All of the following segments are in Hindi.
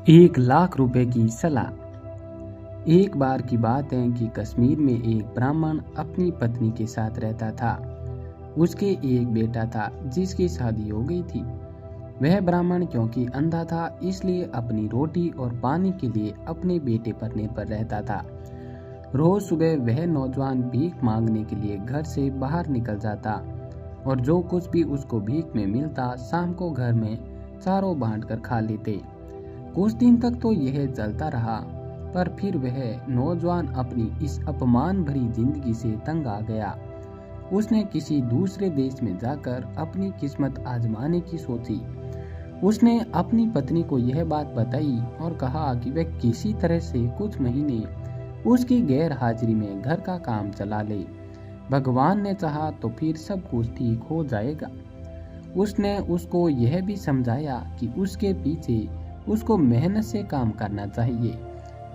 1,00,000 रुपए की सलाह। एक बार की बात है कि कश्मीर में एक ब्राह्मण अपनी पत्नी के साथ रहता था। उसके एक बेटा था जिसकी शादी हो गई थी। वह ब्राह्मण क्योंकि अंधा था इसलिए अपनी रोटी और पानी के लिए अपने बेटे पर निर्भर रहता था। रोज सुबह वह नौजवान भीख मांगने के लिए घर से बाहर निकल जाता और जो कुछ भी उसको भीख में मिलता शाम को घर में चारों बांट कर खा लेते। कुछ दिन तक तो यह चलता रहा, पर फिर वह नौजवान अपनी इस अपमान भरी जिंदगी से तंग आ गया। उसने किसी दूसरे देश में जाकर अपनी किस्मत आजमाने की सोची। उसने अपनी पत्नी को यह बात बताई और कहा कि वह किसी तरह से कुछ महीने उसकी गैर हाजिरी में घर का काम चला ले। भगवान ने चाहा तो फिर सब कुछ ठीक हो जाएगा। उसने उसको यह भी समझाया कि उसके पीछे उसको मेहनत से काम करना चाहिए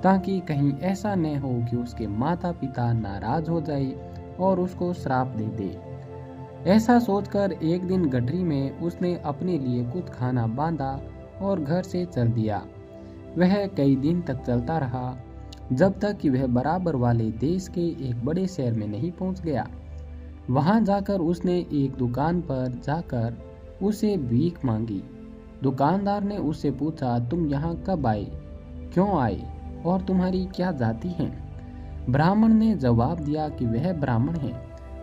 ताकि कहीं ऐसा न हो कि उसके माता पिता नाराज हो जाए और उसको श्राप दे दे। ऐसा सोचकर एक दिन गठरी में उसने अपने लिए कुछ खाना बांधा और घर से चल दिया। वह कई दिन तक चलता रहा जब तक कि वह बराबर वाले देश के एक बड़े शहर में नहीं पहुंच गया। वहां जाकर उसने एक दुकान पर जाकर उसे भीख मांगी। दुकानदार ने उससे पूछा, तुम यहाँ कब आए, क्यों आए और तुम्हारी क्या जाति है? ब्राह्मण ने जवाब दिया कि वह ब्राह्मण है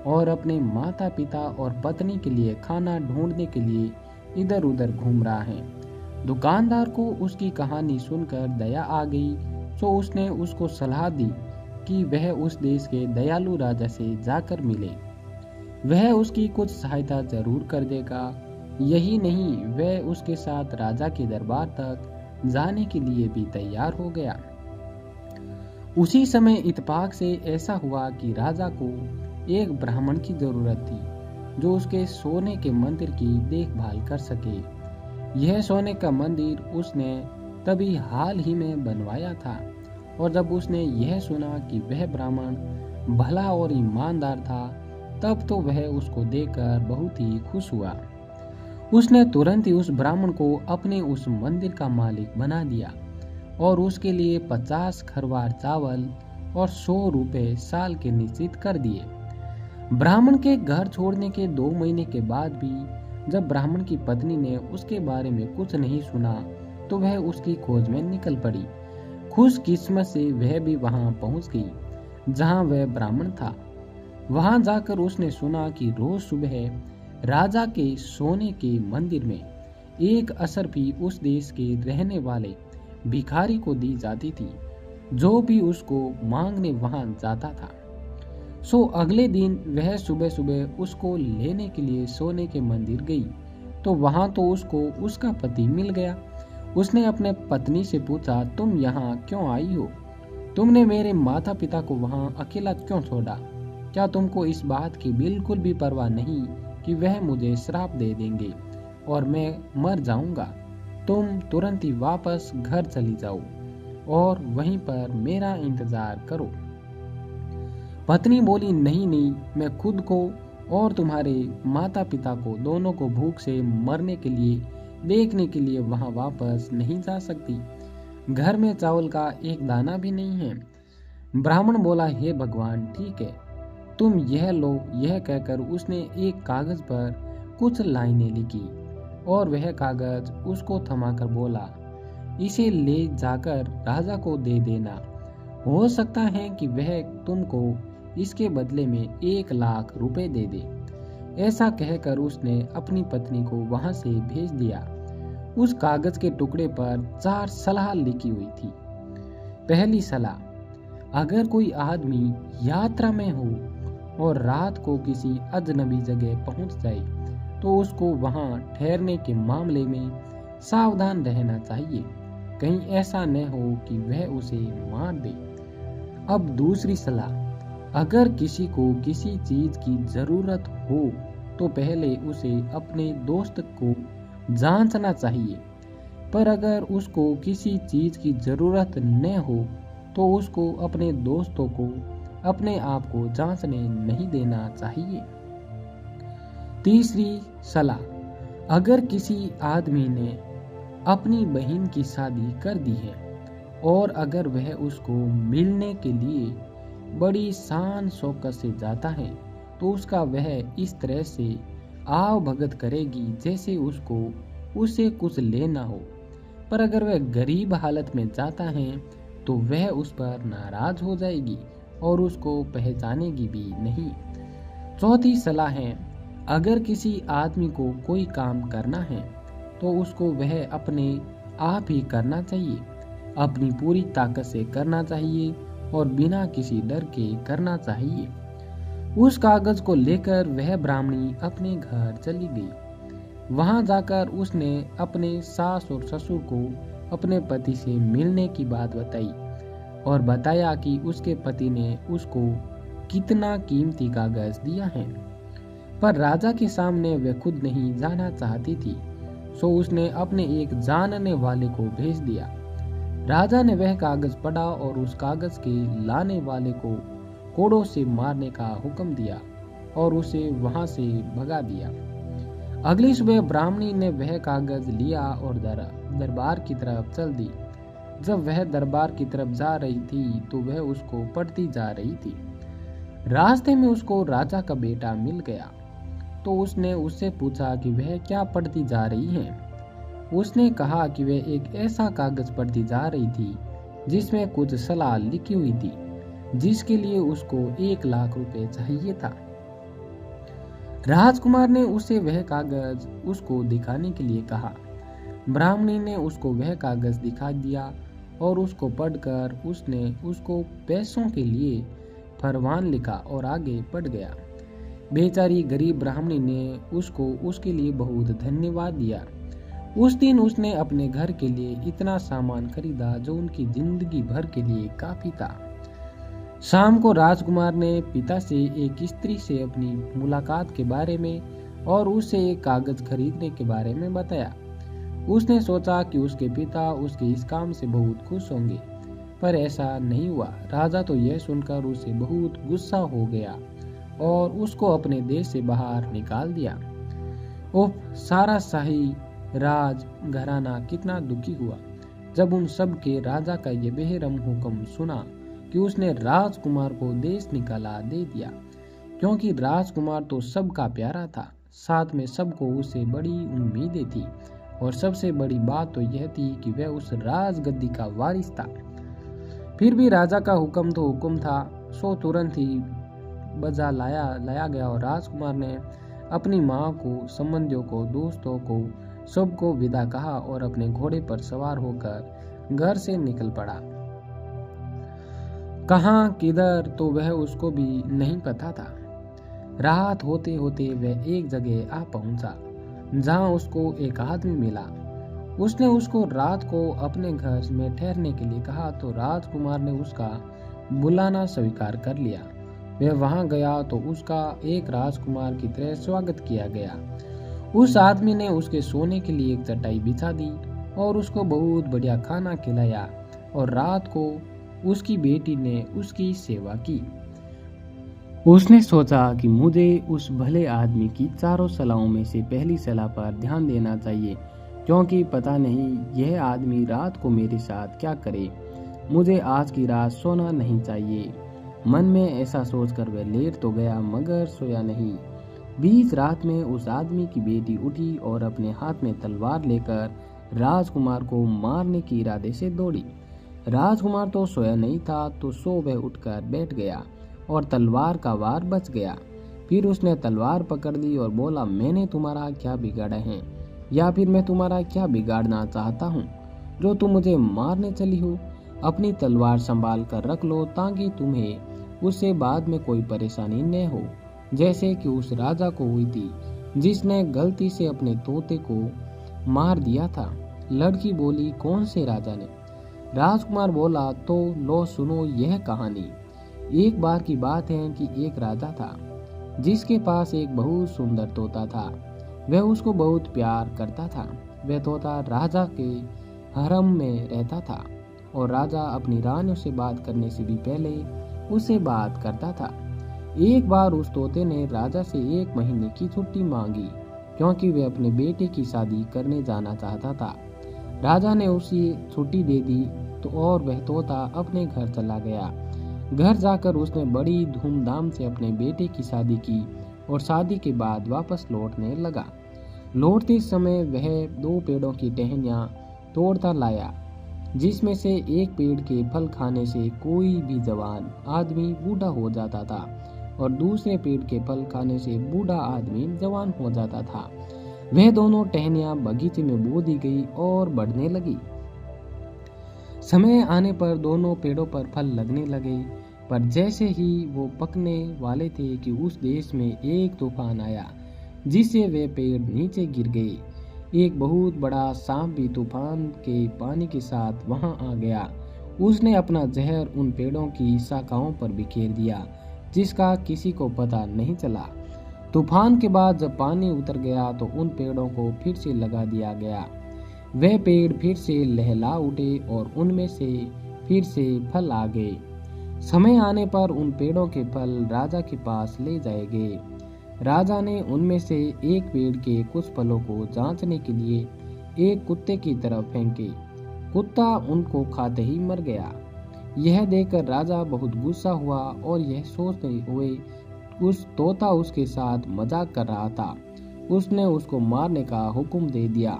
और अपने माता पिता और पत्नी के लिए खाना ढूंढने के लिए इधर उधर घूम रहा है। दुकानदार को उसकी कहानी सुनकर दया आ गई, तो उसने उसको सलाह दी कि वह उस देश के दयालु राजा से जाकर मिले। वह उसकी कुछ सहायता जरूर कर देगा। यही नहीं, वह उसके साथ राजा के दरबार तक जाने के लिए भी तैयार हो गया। उसी समय इत्तेफाक से ऐसा हुआ कि राजा को एक ब्राह्मण की जरूरत थी जो उसके सोने के मंदिर की देखभाल कर सके। यह सोने का मंदिर उसने तभी हाल ही में बनवाया था और जब उसने यह सुना कि वह ब्राह्मण भला और ईमानदार था तब तो वह उसको देखकर बहुत ही खुश हुआ। उसने तुरंत ही उस ब्राह्मण को अपने उस मंदिर का मालिक बना दिया और उसके लिए 50 खरवार चावल और 100 रुपए साल के निश्चित कर दिए। ब्राह्मण के घर छोड़ने के 2 महीने के बाद भी जब ब्राह्मण की पत्नी ने उसके बारे में कुछ नहीं सुना तो वह उसकी खोज में निकल पड़ी। खुशकिस्मत से वह भी वहां पहुंच गई जहां वह ब्राह्मण था। वहां जाकर उसने सुना कि रोज सुबह राजा के सोने के मंदिर में एक असरफी उस देश के रहने वाले भिखारी को दी जाती थी जो भी उसको मांगने वहां जाता था। सो अगले दिन वह सुबह सुबह उसको लेने के लिए सोने के मंदिर गई तो वहां तो उसको उसका पति मिल गया। उसने अपने पत्नी से पूछा, तुम यहाँ क्यों आई हो? तुमने मेरे माता पिता को वहां अकेला क्यों छोड़ा? क्या तुमको इस बात की बिल्कुल भी परवाह नहीं कि वह मुझे श्राप दे देंगे और मैं मर जाऊंगा? तुम तुरंत ही वापस घर चली जाओ और वहीं पर मेरा इंतजार करो। पत्नी बोली, नहीं नहीं, मैं खुद को और तुम्हारे माता पिता को दोनों को भूख से मरने के लिए देखने के लिए वहां वापस नहीं जा सकती। घर में चावल का एक दाना भी नहीं है। ब्राह्मण बोला, हे भगवान, ठीक है, तुम यह लो। यह कहकर उसने एक कागज पर कुछ लाइनें लिखी और वह कागज उसको थमाकर बोला, इसे ले जाकर राजा को दे देना। हो सकता है कि वह तुमको इसके बदले में 1,00,000 रुपए दे दे। ऐसा कहकर उसने अपनी पत्नी को वहां से भेज दिया। उस कागज के टुकड़े पर 4 सलाह लिखी हुई थी। पहली सलाह, अगर कोई आदमी यात्रा में हो और रात को किसी अजनबी जगह पहुंच जाए तो उसको वहां ठहरने के मामले में सावधान रहना चाहिए। कहीं ऐसा न हो कि वह उसे मार दे। अब दूसरी सलाह, अगर किसी को किसी चीज की जरूरत हो तो पहले उसे अपने दोस्त को जांचना चाहिए, पर अगर उसको किसी चीज की जरूरत न हो तो उसको अपने दोस्तों को अपने आप को जांचने नहीं देना चाहिए। तीसरी सलाह, अगर किसी आदमी ने अपनी बहन की शादी कर दी है और अगर वह उसको मिलने के लिए बड़ी शान शौकत से जाता है तो उसका वह इस तरह से आव भगत करेगी जैसे उसको उसे कुछ लेना हो। पर अगर वह गरीब हालत में जाता है तो वह उस पर नाराज हो जाएगी और उसको पहचानेगी भी नहीं। चौथी सलाह है, अगर किसी आदमी को कोई काम करना है तो उसको वह अपने आप ही करना चाहिए, अपनी पूरी ताकत से करना चाहिए और बिना किसी डर के करना चाहिए। उस कागज को लेकर वह ब्राह्मणी अपने घर चली गई। वहां जाकर उसने अपने सास और ससुर को अपने पति से मिलने की बात बताई और बताया कि उसके पति ने उसको कितना कीमती कागज दिया है। पर राजा के सामने वह खुद नहीं जाना चाहती थी, सो उसने अपने एक जानने वाले को भेज दिया। राजा ने वह कागज पढ़ा और उस कागज के लाने वाले को कोड़ों से मारने का हुक्म दिया और उसे वहां से भगा दिया। अगली सुबह ब्राह्मणी ने वह कागज लिया और दरबार की तरफ चल दी। जब वह दरबार की तरफ जा रही थी तो वह उसको पढ़ती जा रही थी। रास्ते में उसको राजा का बेटा मिल गया तो उसने उससे पूछा कि वह क्या पढ़ती जा रही है। उसने कहा कि वह एक ऐसा कागज पढ़ती जा रही थी जिसमें कुछ सलाह लिखी हुई थी, जिसके लिए उसको 1 लाख रुपए चाहिए था। राजकुमार ने उसे वह कागज उसको दिखाने के लिए कहा। ब्राह्मणी ने उसको वह कागज दिखा दिया और उसको पढ़कर उसने उसको पैसों के लिए फरमान लिखा और आगे बढ़ गया। बेचारी गरीब ब्राह्मणी ने उसको उसके लिए बहुत धन्यवाद दिया। उस दिन उसने अपने घर के लिए इतना सामान खरीदा जो उनकी जिंदगी भर के लिए काफी था। शाम को राजकुमार ने पिता से एक स्त्री से अपनी मुलाकात के बारे में और उसे एक कागज खरीदने के बारे में बताया। उसने सोचा कि उसके पिता उसके इस काम से बहुत खुश होंगे, पर ऐसा नहीं हुआ। राजा तो यह सुनकर उसे बहुत गुस्सा हो गया और उसको अपने देश से बाहर निकाल दिया। सारा शाही राज घराना कितना दुखी हुआ जब उन सब के राजा का ये बेरहम हुक्म सुना कि उसने राजकुमार को देश निकाला दे दिया, क्योंकि राजकुमार तो सबका प्यारा था, साथ में सबको उससे बड़ी उम्मीदें थी और सबसे बड़ी बात तो यह थी कि वह उस राजगद्दी का वारिस था। फिर भी राजा का हुक्म तो हुक्म था, सो तुरंत ही बजा लाया गया और राजकुमार ने अपनी माँ को, संबंधियों को, दोस्तों को, सबको विदा कहा और अपने घोड़े पर सवार होकर घर से निकल पड़ा। कहाँ किधर तो वह उसको भी नहीं पता था। रात होते होते वह एक जगह आ पहुंचा जहां उसको एक आदमी मिला। उसने उसको रात को अपने घर में ठहरने के लिए कहा तो राजकुमार ने उसका बुलाना स्वीकार कर लिया। वह वहां गया तो उसका एक राजकुमार की तरह स्वागत किया गया। उस आदमी ने उसके सोने के लिए एक चटाई बिछा दी और उसको बहुत बढ़िया खाना खिलाया और रात को उसकी बेटी ने उसकी सेवा की। उसने सोचा कि मुझे उस भले आदमी की चारों सलाहों में से पहली सलाह पर ध्यान देना चाहिए, क्योंकि पता नहीं यह आदमी रात को मेरे साथ क्या करे। मुझे आज की रात सोना नहीं चाहिए। मन में ऐसा सोचकर वह लेट तो गया मगर सोया नहीं। बीच रात में उस आदमी की बेटी उठी और अपने हाथ में तलवार लेकर राजकुमार को मारने के इरादे से दौड़ी। राजकुमार तो सोया नहीं था तो सो वह उठकर बैठ गया और तलवार का वार बच गया। फिर उसने तलवार पकड़ ली और बोला, मैंने तुम्हारा क्या बिगाड़ा है, या फिर मैं तुम्हारा क्या बिगाड़ना चाहता हूँ जो तुम मुझे मारने चली हो। अपनी तलवार संभाल कर रख लो ताकि तुम्हें उससे बाद में कोई परेशानी न हो, जैसे कि उस राजा को हुई थी जिसने गलती से अपने तोते को मार दिया था। लड़की बोली, कौन से राजा ने? राजकुमार बोला, तो लो सुनो यह कहानी। एक बार की बात है कि एक राजा था जिसके पास एक बहुत सुंदर तोता था। वह उसको बहुत प्यार करता था। वह तोता राजा के हरम में रहता था और राजा अपनी रानियों से बात करने से भी पहले उससे बात करता था। एक बार उस तोते ने राजा से 1 महीने की छुट्टी मांगी क्योंकि वह अपने बेटे की शादी करने जाना चाहता था। राजा ने उसे छुट्टी दे दी तो और वह तोता अपने घर चला गया। घर जाकर उसने बड़ी धूमधाम से अपने बेटे की शादी की और शादी के बाद वापस लौटने लगा। लौटते समय वह 2 पेड़ों की टहनियाँ तोड़ता लाया, जिसमें से एक पेड़ के फल खाने से कोई भी जवान आदमी बूढ़ा हो जाता था और दूसरे पेड़ के फल खाने से बूढ़ा आदमी जवान हो जाता था। वह दोनों टहनियाँ बगीचे में बो दी गई और बढ़ने लगी। समय आने पर दोनों पेड़ों पर फल लगने लगे, पर जैसे ही वो पकने वाले थे कि उस देश में एक तूफान आया जिससे वे पेड़ नीचे गिर गए। एक बहुत बड़ा सांप भी तूफान के पानी के साथ वहां आ गया। उसने अपना जहर उन पेड़ों की शाखाओं पर बिखेर दिया, जिसका किसी को पता नहीं चला। तूफान के बाद जब पानी उतर गया तो उन पेड़ों को फिर से लगा दिया गया। वे पेड़ फिर से लहला उठे और उनमें से फिर से फल आ गए। समय आने पर उन पेड़ों के फल राजा के पास ले जाए गए। राजा ने उनमें से एक पेड़ के कुछ फलों को जांचने के लिए एक कुत्ते की तरफ फेंके। कुत्ता उनको खाते ही मर गया। यह देखकर राजा बहुत गुस्सा हुआ और यह सोचते हुए उस तोता उसके साथ मजाक कर रहा था, उसने उसको मारने का हुक्म दे दिया।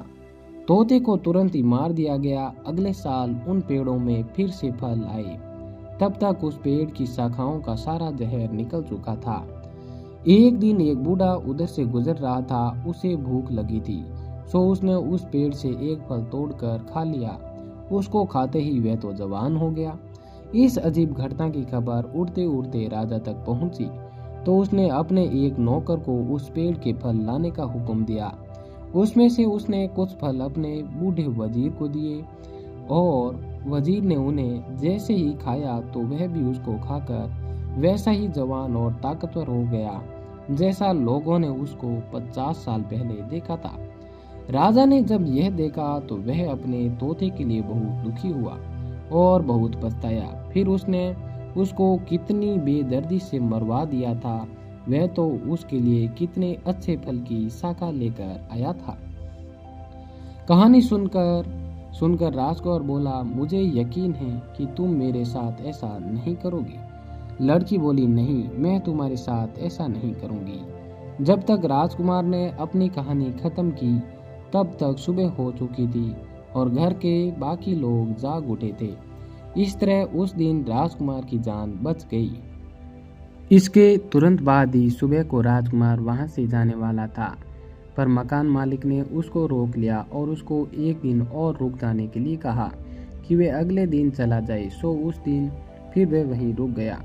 तोते को तुरंत ही मार दिया गया। अगले साल उन पेड़ों में फिर से फल आए। तब तक उस पेड़ की शाखाओं का सारा जहर निकल चुका था। एक दिन एक बूढ़ा उधर से गुजर रहा था। उसे भूख लगी थी, सो उसने उस पेड़ से एक फल तोड़कर खा लिया। उसको खाते ही वह तो जवान हो गया। इस अजीब घटना की खबर उड़ते उड़ते राजा तक पहुंची तो उसने अपने एक नौकर को उस पेड़ के फल लाने का हुक्म दिया। उसमें से उसने कुछ फल अपने बूढ़े वजीर को दिए और वजीर ने उन्हें जैसे ही खाया तो वह भी उसको खाकर वैसा ही जवान और ताकतवर हो गया जैसा लोगों ने उसको 50 साल पहले देखा था। राजा ने जब यह देखा तो वह अपने तोते के लिए बहुत दुखी हुआ और बहुत पछताया। फिर उसने उसको कितनी बेदर्दी से मरवा दिया था। वह तो उसके लिए कितने अच्छे फल की शाखा लेकर आया था। कहानी सुनकर राजकुमार बोला, मुझे यकीन है कि तुम मेरे साथ ऐसा नहीं करोगे। लड़की बोली, नहीं, मैं तुम्हारे साथ ऐसा नहीं करूंगी। जब तक राजकुमार ने अपनी कहानी खत्म की तब तक सुबह हो चुकी थी और घर के बाकी लोग जाग उठे थे। इस तरह उस दिन राजकुमार की जान बच गई। इसके तुरंत बाद ही सुबह को राजकुमार वहां से जाने वाला था, पर मकान मालिक ने उसको रोक लिया और उसको एक दिन और रुक जाने के लिए कहा कि वे अगले दिन चला जाए। सो उस दिन फिर वह वहीं रुक गया।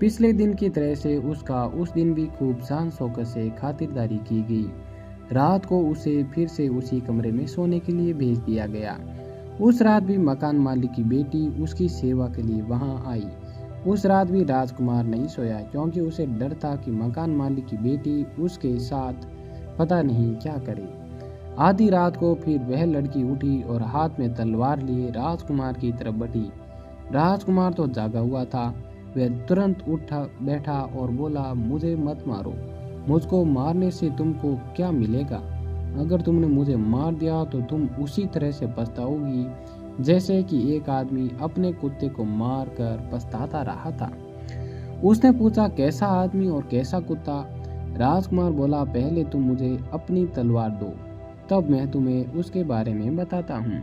पिछले दिन की तरह से उसका उस दिन भी खूब शान शौकत से खातिरदारी की गई। रात को उसे फिर से उसी कमरे में सोने के लिए भेज दिया गया। उस रात भी मकान मालिक की बेटी उसकी सेवा के लिए वहां आई। उस रात भी राजकुमार नहीं सोया, क्योंकि उसे डर था कि मकान मालिक की बेटी उसके साथ पता नहीं क्या करे। आधी रात को फिर वह लड़की उठी और हाथ में तलवार लिए राजकुमार की तरफ बढ़ी। राजकुमार तो जागा हुआ था। वह तुरंत उठा बैठा और बोला, मुझे मत मारो। मुझको मारने से तुमको क्या मिलेगा? अगर तुमने मुझे मार दिया तो तुम उसी तरह से पछताओगी जैसे कि एक आदमी अपने कुत्ते को मार कर पछताता रहा था। उसने पूछा, कैसा आदमी और कैसा कुत्ता? राजकुमार बोला, पहले तुम मुझे अपनी तलवार दो, तब मैं तुम्हें उसके बारे में बताता हूँ।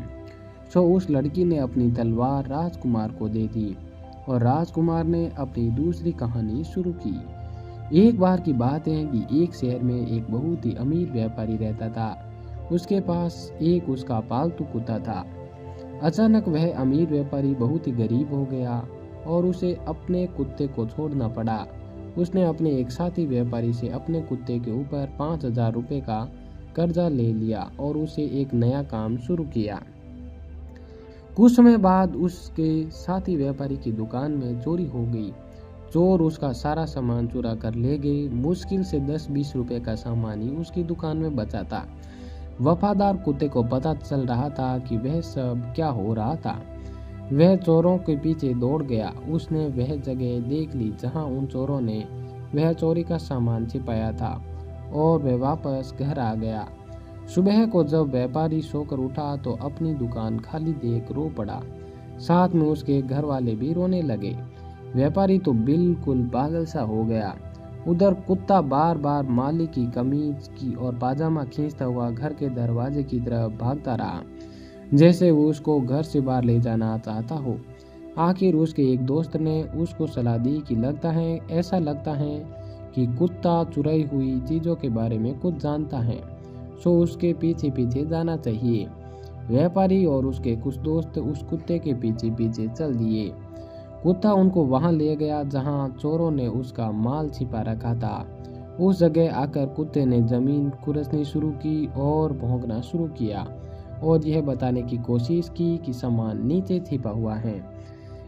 सो उस लड़की ने अपनी तलवार राजकुमार को दे दी और राजकुमार ने अपनी दूसरी कहानी शुरू की। एक बार की बात है कि एक शहर में एक बहुत ही अमीर व्यापारी रहता था। उसके पास एक उसका पालतू कुत्ता था। अचानक वह अमीर व्यापारी बहुत ही गरीब हो गया और उसे अपने कुत्ते को छोड़ना पड़ा। उसने अपने एक साथी व्यापारी से अपने कुत्ते के ऊपर 5,000 रुपये का कर्जा ले लिया और उसे एक नया काम शुरू किया। कुछ समय बाद उसके साथी व्यापारी की दुकान में चोरी हो गई। चोर उसका सारा सामान चुरा कर ले गए। मुश्किल से 10-20 रुपए का सामान ही उसकी दुकान में बचा था। वफादार कुत्ते को पता चल रहा था कि वह सब क्या हो रहा था। वह चोरों के पीछे दौड़ गया। उसने वह जगह देख ली जहां उन चोरों ने वह चोरी का सामान छिपाया था और वह वापस घर आ गया। सुबह को जब व्यापारी सोकर उठा तो अपनी दुकान खाली देख रो पड़ा। साथ में उसके घर वाले भी रोने लगे। व्यापारी तो बिल्कुल पागल सा हो गया। उधर कुत्ता बार बार मालिक की कमीज की और पाजामा खींचता हुआ घर के दरवाजे की तरफ भागता रहा, जैसे वो उसको घर से बाहर ले जाना चाहता हो। आखिर उसके एक दोस्त ने उसको सलाह दी कि ऐसा लगता है कि कुत्ता चुराई हुई चीज़ों के बारे में कुछ जानता है, सो उसके पीछे पीछे जाना चाहिए। व्यापारी और उसके कुछ दोस्त उस कुत्ते के पीछे पीछे चल दिए। कुत्ता उनको वहां ले गया जहां चोरों ने उसका माल छिपा रखा था। उस जगह आकर कुत्ते ने जमीन खुरसनी शुरू की और भौंकना शुरू किया और यह बताने की कोशिश की कि सामान नीचे छिपा हुआ है।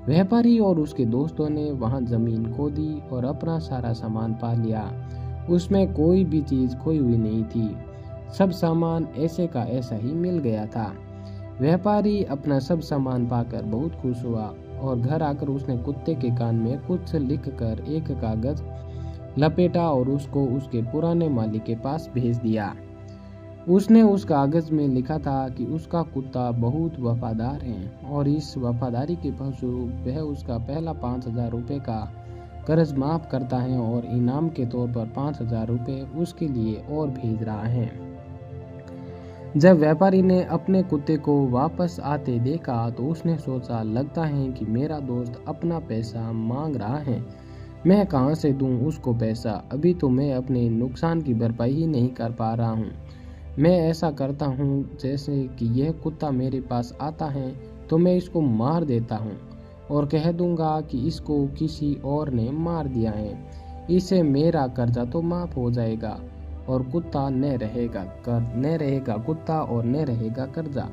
व्यापारी और उसके दोस्तों ने वहां जमीन खोदी और अपना सारा सामान पा लिया। उसमें कोई भी चीज खोई हुई नहीं थी। सब सामान ऐसे का ऐसा ही मिल गया था। व्यापारी अपना सब सामान पाकर बहुत खुश हुआ और घर आकर उसने कुत्ते के कान में कुछ लिखकर एक कागज लपेटा और उसको उसके पुराने मालिक के पास भेज दिया। उसने उस कागज में लिखा था कि उसका कुत्ता बहुत वफादार है और इस वफादारी के फलस्वरूप वह उसका पहला 5,000 रुपये का कर्ज माफ करता है और इनाम के तौर पर 5,000 रुपये उसके लिए और भेज रहा है। जब व्यापारी ने अपने कुत्ते को वापस आते देखा तो उसने सोचा, लगता है कि मेरा दोस्त अपना पैसा मांग रहा है। मैं कहाँ से दूं उसको पैसा? अभी तो मैं अपने नुकसान की भरपाई ही नहीं कर पा रहा हूँ। मैं ऐसा करता हूँ जैसे कि यह कुत्ता मेरे पास आता है तो मैं इसको मार देता हूँ और कह दूंगा कि इसको किसी और ने मार दिया है। इससे मेरा कर्जा तो माफ हो जाएगा और कुत्ता न रहेगा कुत्ता और न रहेगा कर्जा।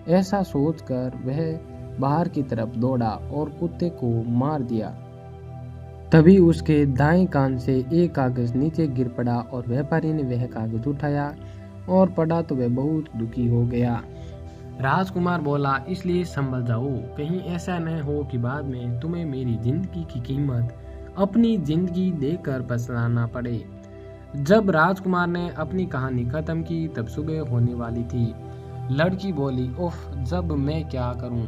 ऐसा सोचकर वह बाहर की तरफ दौड़ा और कुत्ते को मार दिया। तभी उसके दाएं कान से एक कागज नीचे गिर पड़ा और व्यापारी ने वह कागज उठाया और पढ़ा तो वह बहुत दुखी हो गया। राजकुमार बोला, इसलिए संभल जाओ, कहीं ऐसा न हो कि बाद में तुम्हें मेरी जिंदगी की कीमत अपनी जिंदगी देकर पछताना पड़े। जब राजकुमार ने अपनी कहानी खत्म की तब सुबह होने वाली थी। लड़की बोली, उफ, जब मैं क्या करूं?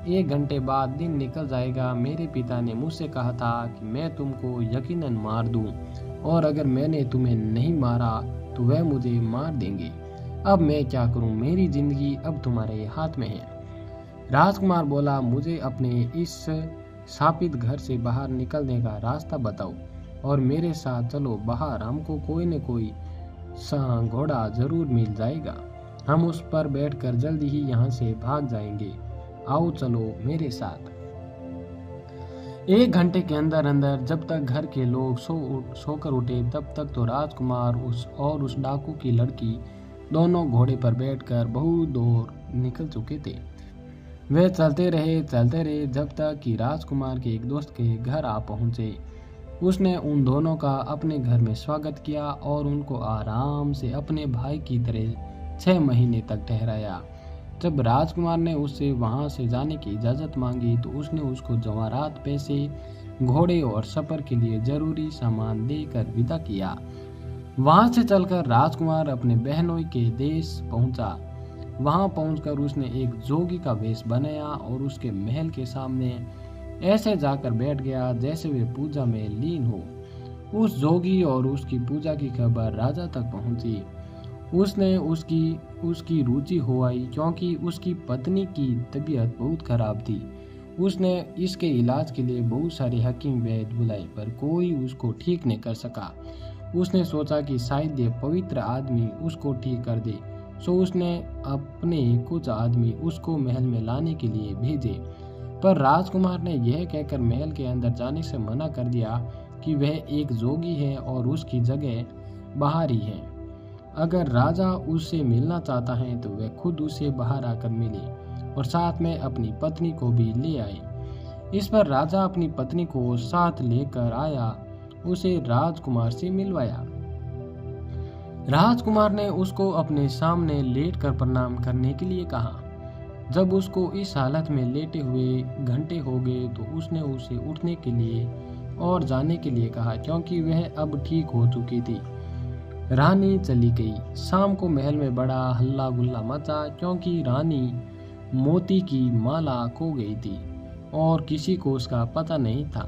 1 घंटे बाद दिन निकल जाएगा। मेरे पिता ने मुझसे कहा था कि मैं तुमको यकीनन मार दूं और अगर मैंने तुम्हें नहीं मारा तो वह मुझे मार देंगे। अब मैं क्या करूं? मेरी जिंदगी अब तुम्हारे हाथ में है। राजकुमार बोला, मुझे अपने इस शापित घर से बाहर निकलने का रास्ता बताओ और मेरे साथ चलो बाहर। हमको कोई न कोई घोड़ा जरूर मिल जाएगा। हम उस पर बैठकर जल्दी ही यहाँ से भाग जाएंगे। आओ चलो मेरे साथ। 1 घंटे के अंदर अंदर जब तक घर के लोग सोकर उठे तब तक तो राजकुमार उस डाकू की लड़की दोनों घोड़े पर बैठकर बहुत दूर निकल चुके थे। वे चलते रहे जब तक कि राजकुमार के एक दोस्त के घर आ पहुंचे। उसने उन दोनों का अपने घर में स्वागत किया और उनको आराम से अपने भाई की तरह 6 महीने तक ठहराया। जब राजकुमार ने उससे वहां से जाने की इजाज़त मांगी तो उसने उसको जवाहरात, पैसे, घोड़े और सफ़र के लिए जरूरी सामान देकर विदा किया। वहां से चलकर राजकुमार अपने बहनोई के देश पहुंचा। वहां पहुंचकर उसने एक जोगी का वेश बनाया और उसके महल के सामने ऐसे जाकर बैठ गया जैसे वे पूजा में लीन हो। उस जोगी और उसकी पूजा की खबर राजा तक पहुंची। उसने उसकी रुचि हुई क्योंकि उसकी पत्नी की तबीयत बहुत खराब थी। उसने इसके इलाज के लिए बहुत सारे हकीम वैद्य बुलाए पर कोई उसको ठीक नहीं कर सका। उसने सोचा कि शायद ये पवित्र आदमी उसको ठीक कर दे, सो उसने अपने कुछ आदमी उसको महल में लाने के लिए भेजे। पर राजकुमार ने यह कहकर महल के अंदर जाने से मना कर दिया कि वह एक जोगी है और उसकी जगह बाहर ही है। अगर राजा उससे मिलना चाहता है तो वह खुद उसे बाहर आकर मिले और साथ में अपनी पत्नी को भी ले आए। इस पर राजा अपनी पत्नी को साथ लेकर आया, उसे राजकुमार से मिलवाया। राजकुमार ने उसको अपने सामने लेटकर प्रणाम करने के लिए कहा। जब उसको इस हालत में लेटे हुए घंटे हो गए तो उसने उसे उठने के लिए और जाने के लिए कहा क्योंकि वह अब ठीक हो चुकी थी। रानी चली गई। शाम को महल में बड़ा हल्ला गुल्ला मचा, क्योंकि रानी मोती की माला खो गई थी और किसी को उसका पता नहीं था।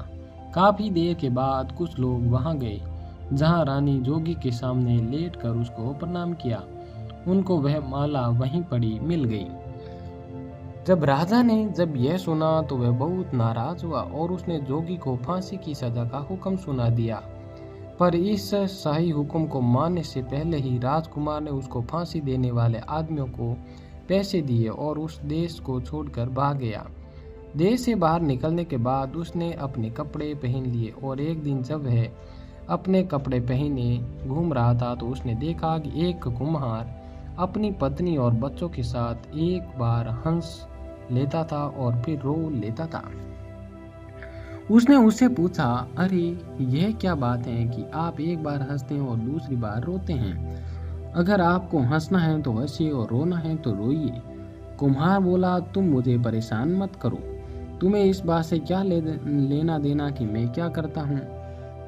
काफी देर के बाद कुछ लोग वहां गए, जहां रानी जोगी के सामने लेटकर उसको प्रणाम किया। उनको वह माला वहीं पड़ी मिल गई। जब राजा ने जब यह सुना तो वह बहुत नाराज हुआ और उसने जोगी को फांसी की सजा का हुक्म सुना दिया। पर इस शाही हुक्म को मानने से पहले ही राजकुमार ने उसको फांसी देने वाले आदमियों को पैसे दिए और उस देश को छोड़कर भाग गया। देश से बाहर निकलने के बाद उसने अपने कपड़े पहन लिए और एक दिन जब वह अपने कपड़े पहने घूम रहा था तो उसने देखा कि एक कुम्हार अपनी पत्नी और बच्चों के साथ एक बार हंस लेता था और फिर रो लेता था। उसने उससे पूछा, अरे यह क्या बात है कि आप एक बार हंसते हैं और दूसरी बार रोते हैं? अगर आपको हंसना है तो हंसिए और रोना है तो रोइए। कुम्हार बोला, तुम मुझे परेशान मत करो, तुम्हें इस बात से क्या लेना देना कि मैं क्या करता हूँ?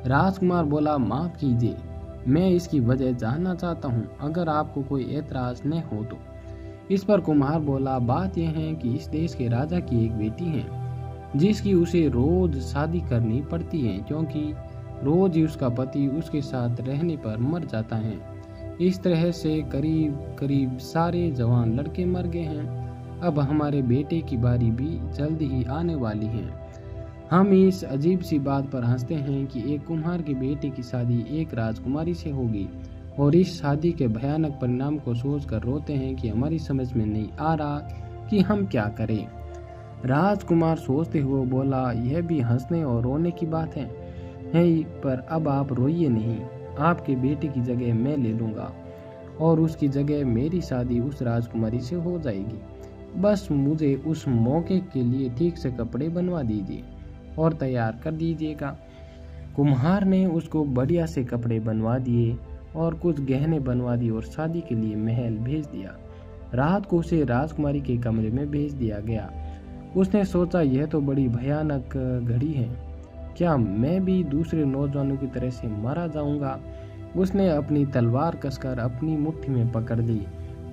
राजकुमार बोला, माफ कीजिए, मैं इसकी वजह जानना चाहता हूँ, अगर आपको कोई एतराज न हो तो। इस पर कुम्हार बोला, बात यह है कि इस देश के राजा की एक बेटी है जिसकी उसे रोज शादी करनी पड़ती है, क्योंकि रोज ही उसका पति उसके साथ रहने पर मर जाता है। इस तरह से करीब करीब सारे जवान लड़के मर गए हैं। अब हमारे बेटे की बारी भी जल्द ही आने वाली है। हम इस अजीब सी बात पर हंसते हैं कि एक कुम्हार के बेटे की शादी एक राजकुमारी से होगी और इस शादी के भयानक परिणाम को सोचकर रोते हैं कि हमारी समझ में नहीं आ रहा कि हम क्या करें। राजकुमार सोचते हुए बोला, यह भी हंसने और रोने की बात है पर अब आप रोइए नहीं, आपके बेटे की जगह मैं ले लूँगा और उसकी जगह मेरी शादी उस राजकुमारी से हो जाएगी। बस मुझे उस मौके के लिए ठीक से कपड़े बनवा दीजिए और तैयार कर दीजिएगा। कुम्हार ने उसको बढ़िया से कपड़े बनवा दिए और कुछ गहने बनवा दिए और शादी के लिए महल भेज दिया। रात को उसे राजकुमारी के कमरे में भेज दिया गया। उसने सोचा, यह तो बड़ी भयानक घड़ी है, क्या मैं भी दूसरे नौजवानों की तरह से मारा जाऊंगा? उसने अपनी तलवार कसकर अपनी मुट्ठी में पकड़ ली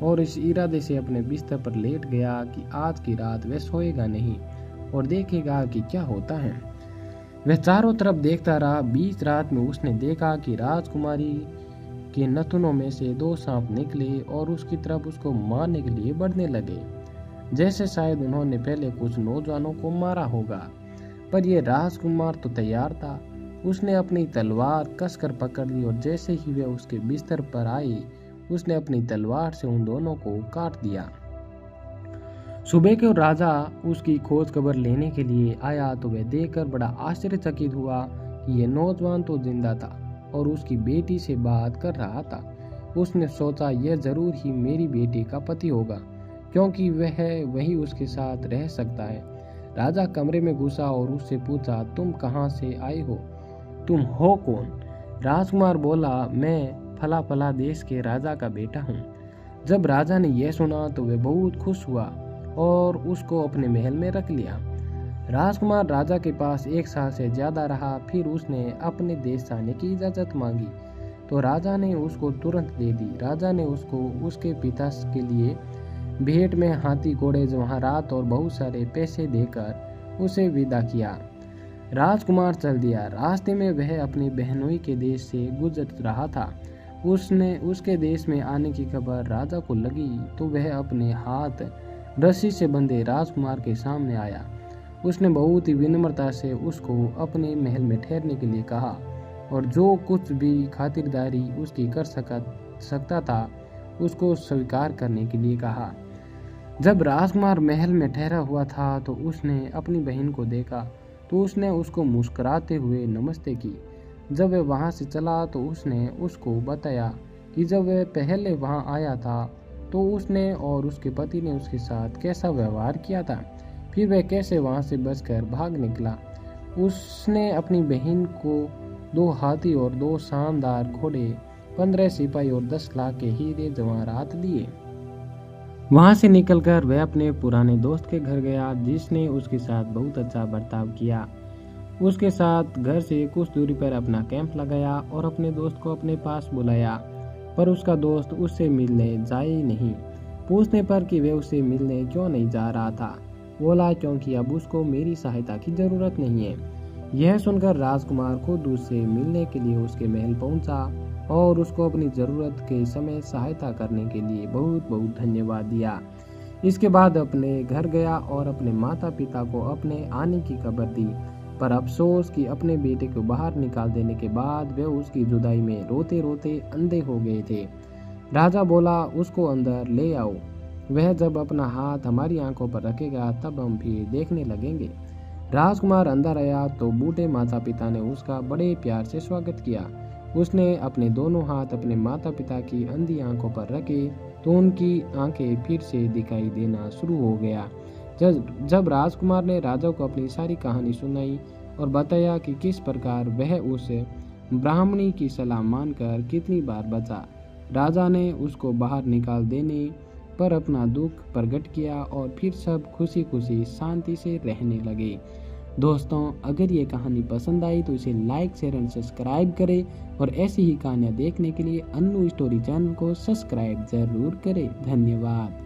और इस इरादे से अपने बिस्तर पर लेट गया कि आज की रात वह सोएगा नहीं और देखेगा कि क्या होता है। वह चारों तरफ देखता रहा। बीच रात में उसने देखा कि राजकुमारी के नथुनों में से 2 सांप निकले और उसकी तरफ उसको मारने के लिए बढ़ने लगे, जैसे शायद उन्होंने पहले कुछ नौजवानों को मारा होगा। पर यह राजकुमार तो तैयार था। उसने अपनी तलवार कसकर पकड़ ली और जैसे ही वे उसके बिस्तर पर आए उसने अपनी तलवार से उन दोनों को काट दिया। सुबह को राजा उसकी खोज खबर लेने के लिए आया तो वह देखकर बड़ा आश्चर्यचकित हुआ कि यह नौजवान तो जिंदा था और उसकी बेटी से बात कर रहा था। उसने सोचा, यह जरूर ही मेरी बेटी का पति होगा, क्योंकि वह वही उसके साथ रह सकता है। राजा कमरे में घुसा और उससे पूछा, तुम कहाँ से आए हो? तुम हो कौन? राजकुमार बोला, मैं फला फला देश के राजा का बेटा हूँ। जब राजा ने यह सुना तो वह बहुत खुश हुआ और उसको अपने महल में रख लिया। राजकुमार राजा के पास 1 साल से ज्यादा रहा। फिर उसने अपने देश जाने की इजाजत मांगी तो राजा ने उसको तुरंत दे दी। राजा ने उसको उसके पिता के लिए भेंट में हाथी घोड़े जवाहरात और बहुत सारे पैसे देकर उसे विदा किया। राजकुमार चल दिया। रास्ते में वह अपनी बहनोई के देश से गुजर रहा था। उसके देश में आने की खबर राजा को लगी तो वह अपने हाथ रस्सी से बंधे राजकुमार के सामने आया। उसने बहुत ही विनम्रता से उसको अपने महल में ठहरने के लिए कहा और जो कुछ भी खातिरदारी उसकी कर सकता था उसको स्वीकार करने के लिए कहा। जब राजकुमार महल में ठहरा हुआ था तो उसने अपनी बहन को देखा तो उसने उसको मुस्कुराते हुए नमस्ते की। जब वह वहाँ से चला तो उसने उसको बताया कि जब वह पहले वहाँ आया था तो उसने और उसके पति ने उसके साथ कैसा व्यवहार किया था, फिर वह कैसे वहाँ से बचकर भाग निकला। उसने अपनी बहन को 2 हाथी और 2 शानदार घोड़े, 15 सिपाही और 10 लाख के हीरे जवाहरात दिए। वहाँ से निकलकर वह अपने पुराने दोस्त के घर गया जिसने उसके साथ बहुत अच्छा बर्ताव किया। उसके साथ घर से कुछ दूरी पर अपना कैंप लगाया और अपने दोस्त को अपने पास बुलाया। पर उसका दोस्त उससे मिलने जाए ही नहीं। पूछने पर कि वह उससे मिलने क्यों नहीं जा रहा था, बोला क्योंकि अब उसको मेरी सहायता की जरूरत नहीं है। यह सुनकर राजकुमार खुद उससे मिलने के लिए उसके महल पहुंचा और उसको अपनी ज़रूरत के समय सहायता करने के लिए बहुत बहुत धन्यवाद दिया। इसके बाद अपने घर गया और अपने माता पिता को अपने आने की खबर दी, पर अफसोस कि अपने बेटे को बाहर निकाल देने के बाद वे उसकी जुदाई में रोते रोते अंधे हो गए थे। राजा बोला, उसको अंदर ले आओ, वह जब अपना हाथ हमारी आंखों पर रखेगा तब हम फिर देखने लगेंगे। राजकुमार अंदर आया तो बूढ़े माता पिता ने उसका बड़े प्यार से स्वागत किया। उसने अपने दोनों हाथ अपने माता पिता की अंधी आंखों पर रखे तो उनकी आंखें फिर से दिखाई देना शुरू हो गया। जब राजकुमार ने राजा को अपनी सारी कहानी सुनाई और बताया कि किस प्रकार वह उस ब्राह्मणी की सलाह मानकर कितनी बार बचा, राजा ने उसको बाहर निकाल देने पर अपना दुख प्रकट किया और फिर सब खुशी खुशी शांति से रहने लगे। दोस्तों, अगर ये कहानी पसंद आई तो इसे लाइक शेयर एंड सब्सक्राइब करें और ऐसी ही कहानियाँ देखने के लिए अन्नू स्टोरी चैनल को सब्सक्राइब जरूर करें। धन्यवाद।